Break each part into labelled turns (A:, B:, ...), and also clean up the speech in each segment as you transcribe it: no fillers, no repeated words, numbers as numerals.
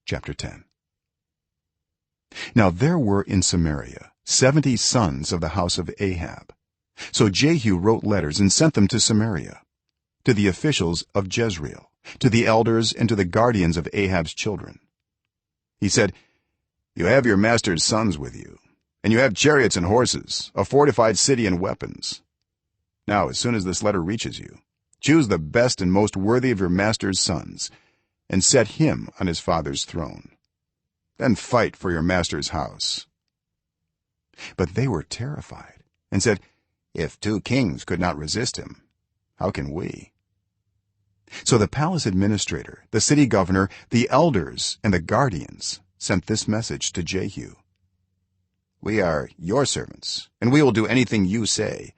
A: chapter 10. Now there were in Samaria 70 sons of the house of Ahab. So Jehu wrote letters and sent them to Samaria, to the officials of Jezreel, to the elders and to the guardians of Ahab's children. He said, "You have your master's sons with you, and you have chariots and horses, a fortified city and weapons. Now as soon as this letter reaches you, choose the best and most worthy of your master's sons and set him on his father's throne. Then fight for your master's house." But they were terrified and said, "If 2 kings could not resist him, how can we?" So the palace administrator, the city governor, the elders and the guardians sent this message to Jehu: "We are your servants, and we will do anything you say.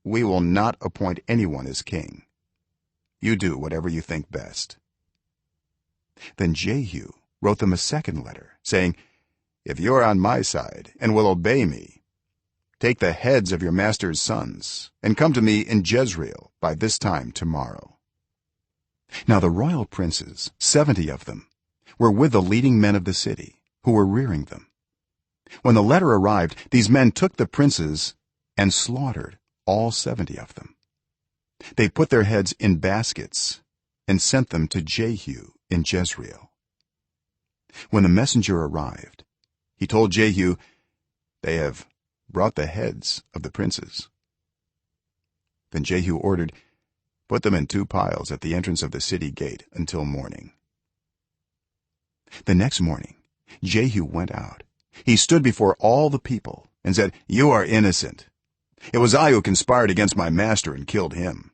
A: We will not appoint anyone as king. You do whatever you think best." Then Jehu wrote them a second letter, saying, "If you are on my side and will obey me, take the heads of your master's sons and come to me in Jezreel by this time tomorrow." Now the royal princes, 70 of them, were with the leading men of the city, who were rearing them. When the letter arrived, these men took the princes and slaughtered all 70 of them. They put their heads in baskets and sent them to Jehu in Jezreel. When the messenger arrived, he told Jehu, "They have brought the heads of the princes." Then Jehu ordered, "Put them in 2 piles at the entrance of the city gate until morning." The next morning Jehu went out. He stood before all the people and said, "You are innocent. It was I who conspired against my master and killed him.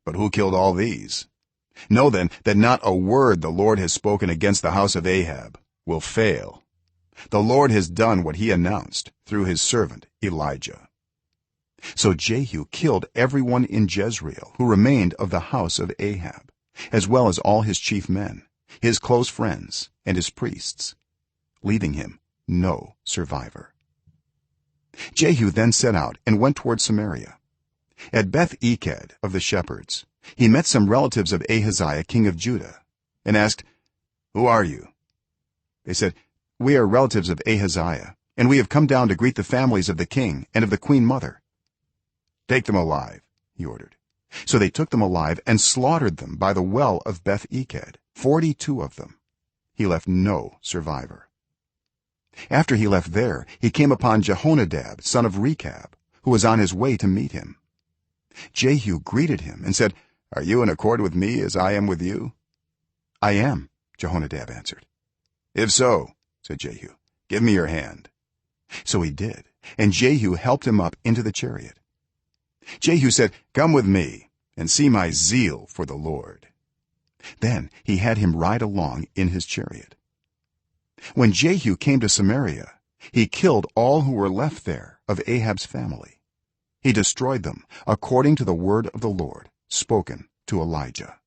A: But who killed all these? Know then that not a word the Lord has spoken against the house of Ahab will fail. The Lord has done what he announced through his servant Elijah." So Jehu killed everyone in Jezreel who remained of the house of Ahab, as well as all his chief men, his close friends and his priests, leaving him no survivor. Jehu then set out and went toward Samaria. At Beth-eked of the shepherds he met some relatives of Ahaziah king of Judah and asked, "Who are you?" They said, "We are relatives of Ahaziah, and we have come down to greet the families of the king and of the queen mother." "Take them alive," he ordered. So they took them alive and slaughtered them by the well of Beth-eked, 42 of them. He left no survivor. After he left there, he came upon Jehonadab son of Rechab, who was on his way to meet him. Jehu greeted him and said, "Are you in accord with me as I am with you?" "I am," Jehonadab answered. "If so," said Jehu, "give me your hand." So he did, and Jehu helped him up into the chariot. Jehu said, "Come with me and see my zeal for the Lord." Then he had him ride along in his chariot. When Jehu came to Samaria, he killed all who were left there of Ahab's family. He destroyed them according to the word of the Lord spoken to Elijah.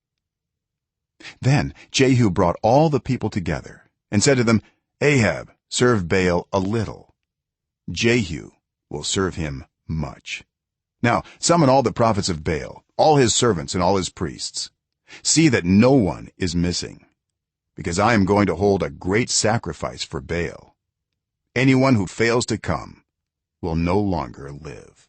A: Then Jehu brought all the people together and said to them, "Ahab served Baal a little. Jehu will serve him much. Now summon all the prophets of Baal, all his servants and all his priests. See that no one is missing, because I am going to hold a great sacrifice for Baal. Anyone who fails to come will no longer live."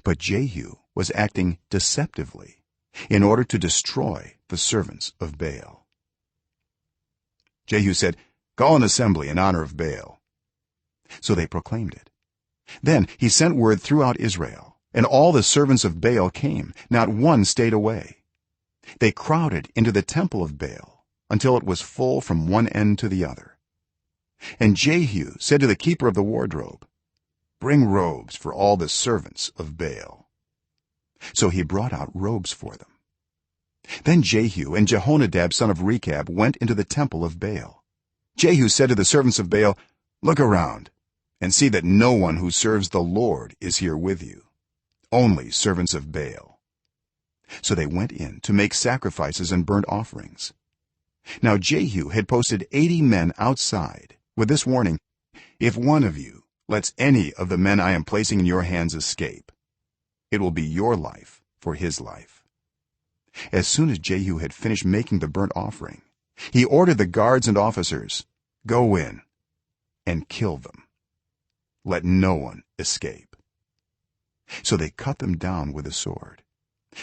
A: But Jehu was acting deceptively in order to destroy the servants of Baal. Jehu said, "Call an assembly in honor of Baal." So they proclaimed it. Then he sent word throughout Israel, and all the servants of Baal came, not one stayed away. They crowded into the temple of Baal until it was full from one end to the other. And Jehu said to the keeper of the wardrobe, "Bring robes for all the servants of Baal." So he brought out robes for them. Then Jehu and Jehonadab son of Rechab went into the temple of Baal. Jehu said to the servants of Baal, "Look around and see that no one who serves the Lord is here with you, only servants of Baal." So they went in to make sacrifices and burnt offerings. Now Jehu had posted 80 men outside with this warning, "If one of you lets any of the men I am placing in your hands escape, it will be your life for his life." As soon as Jehu had finished making the burnt offering, he ordered the guards and officers, "Go in and kill them. Let no one escape." So they cut them down with a sword.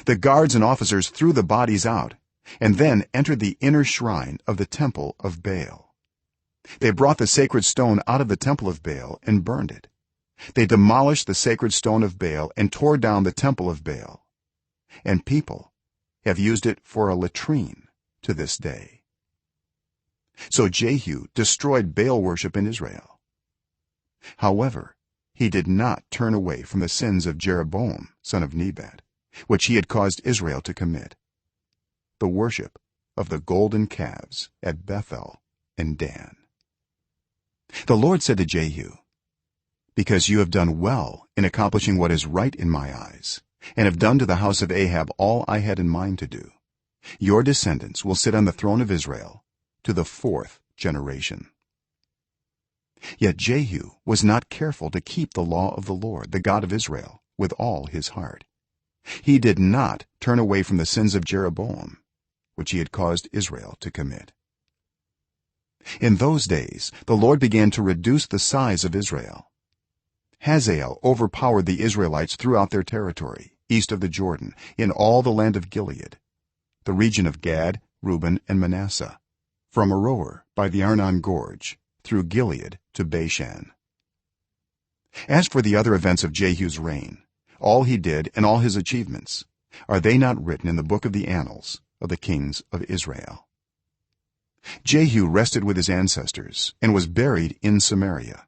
A: The guards and officers threw the bodies out and then entered the inner shrine of the temple of Baal. They brought the sacred stone out of the temple of Baal and burned it. They demolished the sacred stone of Baal and tore down the temple of Baal, and people have used it for a latrine to this day. So Jehu destroyed Baal worship in Israel. However, he did not turn away from the sins of Jeroboam son of Nebat, which he had caused Israel to commit, the worship of the golden calves at Bethel and Dan. The Lord said to Jehu, "Because you have done well in accomplishing what is right in my eyes, and have done to the house of Ahab all I had in mind to do, your descendants will sit on the throne of Israel to the 4th generation." Yet Jehu was not careful to keep the law of the Lord, the God of Israel, with all his heart. He did not turn away from the sins of Jeroboam, which he had caused Israel to commit. In those days the Lord began to reduce the size of Israel. Hazael overpowered the Israelites throughout their territory east of the Jordan, in all the land of Gilead, the region of Gad, Reuben, and Manasseh, from Aroer by the Arnon gorge through Gilead to Bashan. As for the other events of Jehu's reign, all he did and all his achievements, are they not written in the book of the annals of the kings of Israel? Jehu rested with his ancestors and was buried in Samaria,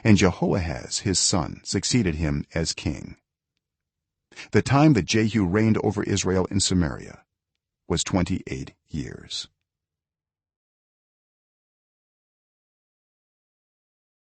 A: and Jehoahaz his son succeeded him as king. The time that Jehu reigned over Israel in Samaria was 28 years.